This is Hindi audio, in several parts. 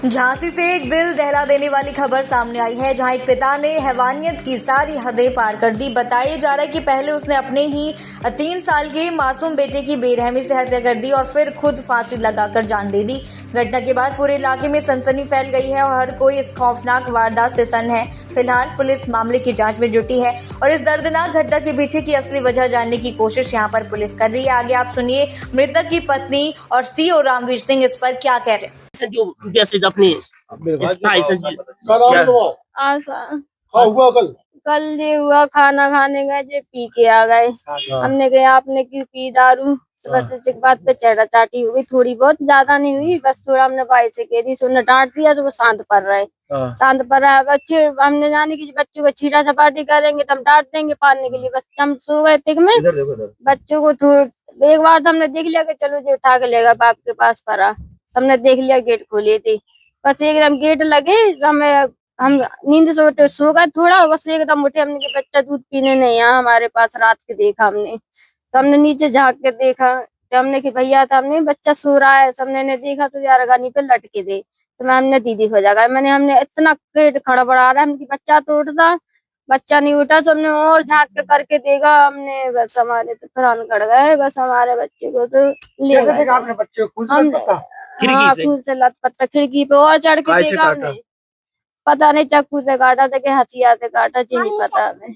झांसी से एक दिल दहला देने वाली खबर सामने आई है, जहां एक पिता ने हैवानियत की सारी हदें पार कर दी। बताया जा रहा है कि पहले उसने अपने ही 3 साल के मासूम बेटे की बेरहमी से हत्या कर दी और फिर खुद फांसी लगाकर जान दे दी। घटना के बाद पूरे इलाके में सनसनी फैल गई है और हर कोई इस खौफनाक वारदात से सन्न है। फिलहाल पुलिस मामले की जांच में जुटी है और इस दर्दनाक घटना के पीछे की असली वजह जानने की कोशिश यहां पर पुलिस कर रही है। आगे आप सुनिए मृतक की पत्नी और सीओ रामवीर सिंह इस पर क्या कह रहे हैं। जो मैसेज अपनी हुआ कल ये हुआ, खाना खाने गए जे पी के आ गए। हमने कहा आपने क्यों पी दारू, बस इस बात पे चढ़ा चाटी हुई, थोड़ी बहुत, ज्यादा नहीं हुई, बस थोड़ा हमने भाई से कह दी, उसने डांट दिया तो वो शांत पड़ रहे। शांत पड़ रहा है बच्चे, हमने जाने की बच्चों को छीटा सपाटी करेंगे तब डांट देंगे पालने के लिए। बस हम सो गए थे में बच्चों को थोड़ा एक बार तो हमने देख लिया कि चलो जो उठा के लेगा बाप के पास पड़ा, हमने देख लिया गेट खोली थी, बस एकदम गेट लगे हम नींद से सो गए थोड़ा, बस एकदम उठे, हमने कि बच्चा दूध पीने नहीं आया हमारे पास रात के देखा हमने, तो हमने नीचे झांक के देखा तो हमने कि भैया था, हमने बच्चा सो रहा है, सबने ने देखा तो यार गानी पे लटके दे, तो मैं हमने दीदी को जगा, हमने इतना पेट खड़बड़ा रहा है, बच्चा तो उठता, बच्चा नहीं उठा, तो हमने और झांक के करके देखा, हमने बस हमारे तो प्राण कट गए, बस हमारे बच्चे को तो ले गए। आपने बच्चे को खून से लत खिड़की पे और चढ़ के देखा हमने, पता नहीं चक्कू से काटा था कि हथियार से काटा, जी नहीं पता हमें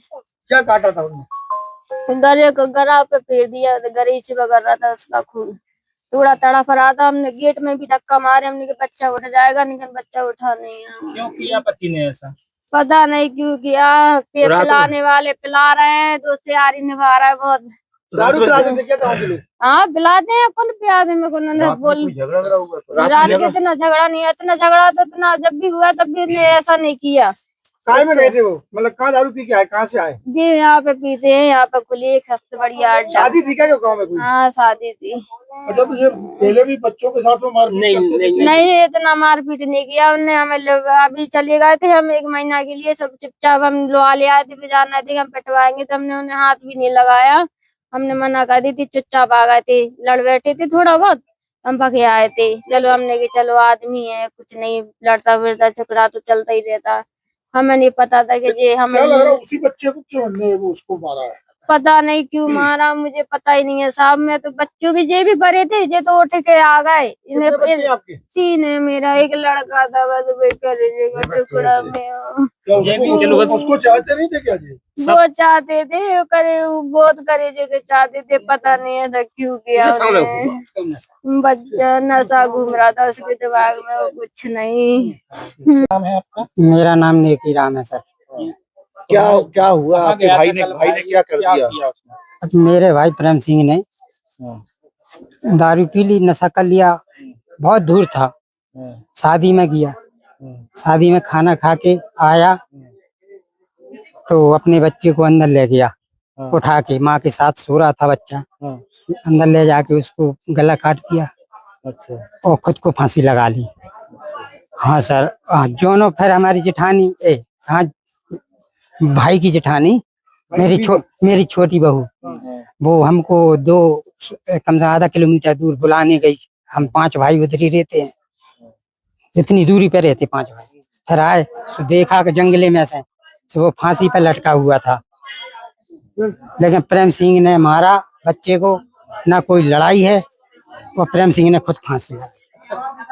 क्या काटा था उन्होंने। गरे को गरा पे फेर दिया, गरे से बगर रहा था उसका खून, थोड़ा तड़फ रहा था। हमने गेट में भी धक्का मारे, हमने कि बच्चा उठ जाएगा, लेकिन बच्चा उठा नहीं। क्यों किया पति ने ऐसा, पता नहीं क्यों किया, पिलाने वाले पिला रहे हैं, दोस्त यारी निभा रहा है बहुत। दारू पिलाते थे क्या गाँव के लोग? हाँ पिलाते हैं, कौन पियादे में बोल रात में इतना झगड़ा नहीं है, इतना झगड़ा तो इतना जब भी हुआ तब भी उसने ऐसा नहीं किया। कहाँ में गए थे वो, मतलब कहाँ दारू पी के आए, कहाँ से आए? जी यहाँ पे पीते हैं, यहाँ पे खुली एक सबसे बड़ी अड्डा। शादी थी क्या गाँव में कोई? हाँ शादी थी। मतलब ये पहले भी बच्चों के साथ में मारपीट नहीं इतना मारपीट नहीं किया उनने, हमें अभी चले गए थे हम 1 महीना के लिए, सब चुपचाप हम लोहा ले आए थे, फिर जाना थे हम पिटवाएंगे, तो हमने उन्हें हाथ भी नहीं लगाया, हमने मना कर दी थी, चुपचाप आ गए थे, लड़ बैठे थे थोड़ा बहुत, हम भगे आए थे। चलो हमने कि चलो आदमी है, कुछ नहीं, लड़ता फिरता झगड़ा तो चलता ही रहता, हमें नहीं पता था कि ये हमें उसी बच्चे को क्यों हमने वो उसको मारा है, पता नहीं क्यों मारा, मुझे पता ही नहीं है साहब। मैं तो बच्चों भी जे भी बड़े थे, जे तो उठ के आ गए। इन्हें 3 है, मेरा एक लड़का था बस, टुकड़ा में। उसको चाहते नहीं थे क्या जी? वो चाहते थे, करे बहुत करे जैसे चाहते थे, पता नहीं ऐसा क्यों किया। बच्चा नशा घूम रहा था उसके दिमाग में, वो कुछ नहीं। नाम है आपका? मेरा नाम नेकी राम है सर। क्या हुआ आपके भाई ने क्या कर दिया? मेरे भाई प्रेम सिंह ने दारू पी ली, नशा कर लिया, बहुत दूर था, शादी में गया, शादी में खाना खा के आया तो अपने बच्चे को अंदर ले गया, उठा के, माँ के साथ सो रहा था बच्चा, अंदर ले जाके उसको गला काट दिया और खुद को फांसी लगा ली। हाँ सर, जोनो फिर हमारी जेठानी हाँ भाई की जेठानी, मेरी छोटी बहू, वो हमको कम से आधा किलोमीटर दूर बुलाने गई। हम 5 भाई उधर ही रहते हैं, इतनी दूरी पे रहते 5 भाई। फिर आए तो देखा कि जंगले में से वो फांसी पे लटका हुआ था, लेकिन प्रेम सिंह ने मारा बच्चे को, ना कोई लड़ाई है, और प्रेम सिंह ने खुद फांसी लगाई।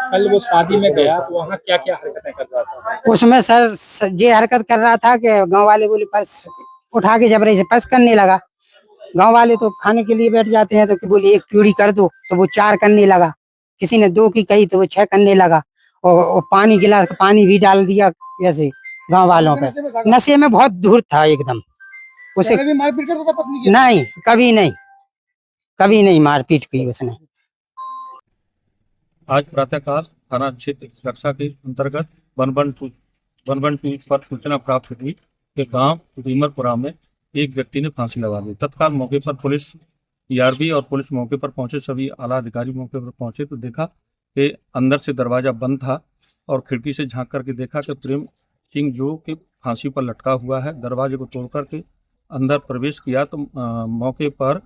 कल वो शादी में गया तो वहाँ क्या क्या हरकतें कर रहा था? उसमें सर ये हरकत कर रहा था कि गांव वाले बोले पर्स उठा के जबरदस्ती से पर्स करने लगा। गांव वाले तो खाने के लिए बैठ जाते हैं तो बोले 1 पूड़ी कर दो, तो वो 4 करने लगा, किसी ने 2 की कही तो वो 6 करने लगा, और पानी गिलास पानी भी डाल दिया ऐसे गांव वालों पे। नशे में बहुत दूर था एकदम। उसे भी मारपीट करता था पत्नी की? नहीं, कभी नहीं मारपीट की उसने। आज प्रातःकाल थाना क्षेत्र रक्षा के अंतर्गत वन 2 पर सूचना प्राप्त हुई कि गांव रीमरपुरा में एक व्यक्ति ने फांसी लगा दी। तत्काल मौके पर पुलिस, ईआरबी और पुलिस मौके पर पहुंचे, सभी आला अधिकारी मौके पर पहुंचे तो देखा कि अंदर से दरवाजा बंद था और खिड़की से झांक करके देखा कि प्रेम सिंह जो कि फांसी पर लटका हुआ है। दरवाजे को तोड़ करके अंदर प्रवेश किया तो मौके पर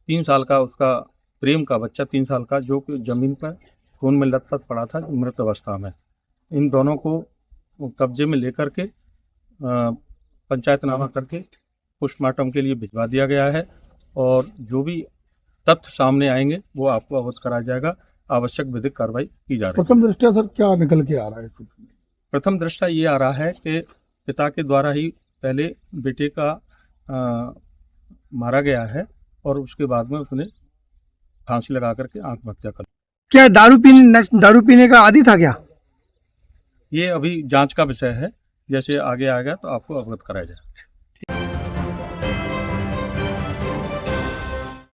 3 साल का उसका प्रेम का बच्चा 3 साल का, जो कि जमीन पर खून में लथपथ पड़ा था, मृत अवस्था में। इन दोनों को कब्जे में लेकर के पंचायतनामा करके पोस्टमार्टम के लिए भिजवा दिया गया है और जो भी तथ्य सामने आएंगे वो आपको अवगत कराया जाएगा। आवश्यक विधिक कार्रवाई की जा रही है। प्रथम दृष्टया सर क्या निकल के आ रहा है? प्रथम दृष्टया ये आ रहा है कि पिता के द्वारा ही पहले बेटे का मारा गया है और उसके बाद में उसने फांसी लगा करके आत्महत्या कर। क्या दारू पीने का आदी था क्या? ये अभी जांच का विषय है, जैसे आगे आएगा तो आपको अवगत कराया जाएगा।